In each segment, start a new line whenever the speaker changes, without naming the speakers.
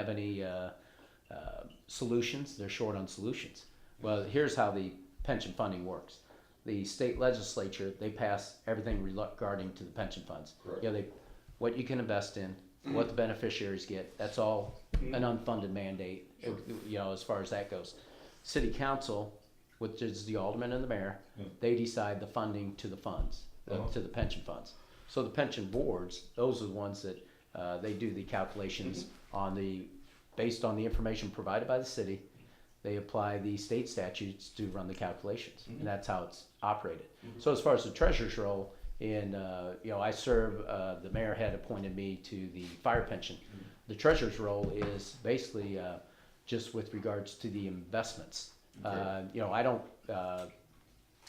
have any solutions. They're short on solutions. Well, here's how the pension funding works. The state legislature, they pass everything regarding to the pension funds.
Correct.
You know, what you can invest in, what the beneficiaries get. That's all an unfunded mandate.
Sure.
You know, as far as that goes. City council, which is the alderman and the mayor, they decide the funding to the funds, to the pension funds. So the pension boards, those are the ones that they do the calculations on based on the information provided by the city. They apply the state statutes to run the calculations, and that's how it's operated. So as far as the treasurer's role, you know, I serve. The mayor had appointed me to the fire pension. The treasurer's role is basically just with regards to the investments. You know, I don't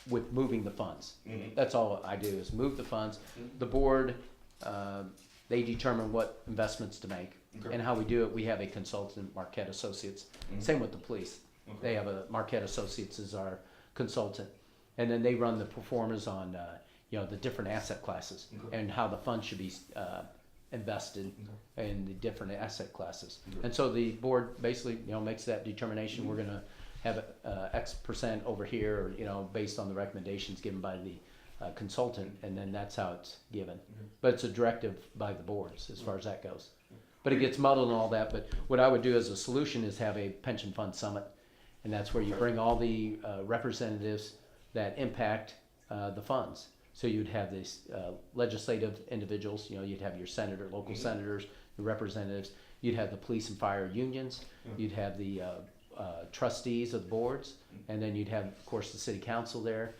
with moving the funds. That's all I do is move the funds. The board, they determine what investments to make. And how we do it, we have a consultant, Marquette Associates. Same with the police. They have Marquette Associates as our consultant. And then they run the performers on, you know, the different asset classes and how the fund should be invested in the different asset classes. And so the board basically, you know, makes that determination. We're gonna have X percent over here, or, you know, based on the recommendations given by the consultant, and then that's how it's given. But it's a directive by the boards as far as that goes. But it gets muddled and all that. But what I would do as a solution is have a pension fund summit, and that's where you bring all the representatives that impact the funds. So you'd have these legislative individuals. You know, you'd have your senator, local senators, the representatives. You'd have the police and fire unions. You'd have the trustees of the boards, and then you'd have, of course, the city council there.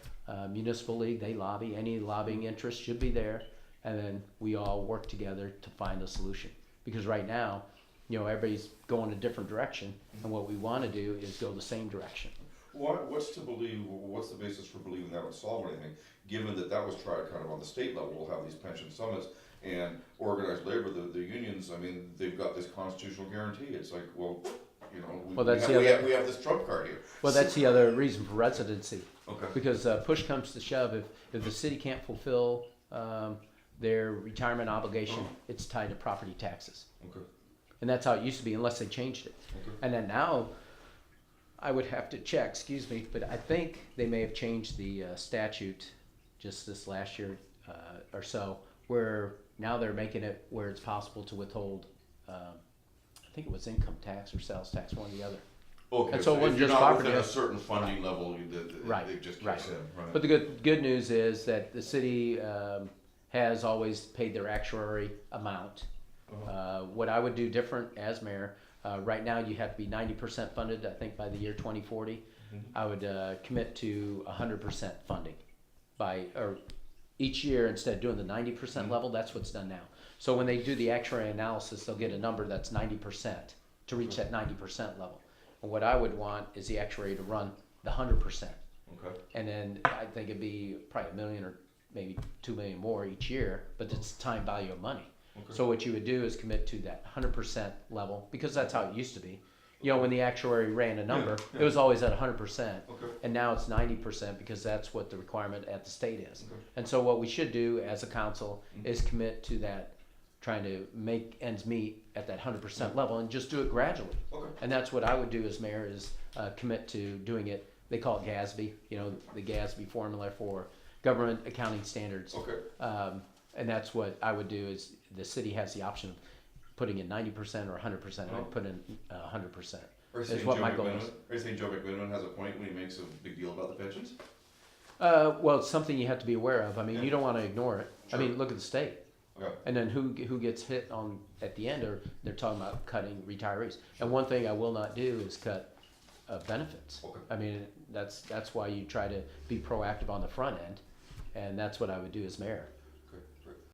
Municipal league, they lobby. Any lobbying interest should be there, and then we all work together to find a solution. Because right now, you know, everybody's going a different direction, and what we want to do is go the same direction.
What's the basis for believing that would solve anything, given that that was tried kind of on the state level? We'll have these pension summits and organized labor, the unions, I mean, they've got this constitutional guarantee. It's like, well, you know, we have this trump card here.
Well, that's the other reason for residency.
Okay.
Because push comes to shove, if the city can't fulfill their retirement obligation, it's tied to property taxes.
Okay.
And that's how it used to be, unless they changed it.
Okay.
And then now, I would have to check, excuse me, but I think they may have changed the statute just this last year or so, where now they're making it where it's possible to withhold, I think it was income tax or sales tax, one or the other.
Okay,
and so it wasn't
if you're
just
not
property
within a certain funding level, it just kicks
right.
in. Right.
But the good news is that the city has always paid their actuary amount. What I would do different as mayor, right now you have to be 90% funded, I think by the year 2040. I would commit to 100% funding or each year. Instead of doing the 90% level, that's what's done now. So when they do the actuary analysis, they'll get a number that's 90% to reach that 90% level. And what I would want is the actuary to run the 100%.
Okay.
And then I think it'd be probably $1 million or maybe $2 million more each year, but it's time value of money. Okay. So what you would do is commit to that 100% level, because that's how it used to be. You know, when the actuary ran a number, it was always at 100%, and now it's 90% because that's what the requirement at the state is. Okay. And so what we should do as a council is commit to that, trying to make ends meet at that 100% level, and just do it gradually. Okay. And that's what I would do as mayor, is commit to doing it. They call it GASB, you know, the GASB formula for government accounting standards. Okay. And that's what I would do. Is the city has the option of putting in 90% or 100%. I'd put in 100%. Is what my goal is.
Are you saying Joe McMiniman has a point when he makes a big deal about the pensions?
Well, it's something you have to be aware of. I mean, you don't want to ignore it. Sure. I mean, look at the state. Okay. And then who gets hit on at the end? Or they're talking about cutting retirees. And one thing I will not do is cut benefits. Okay. I mean, that's why you try to be proactive on the front end, and that's what I would do as mayor.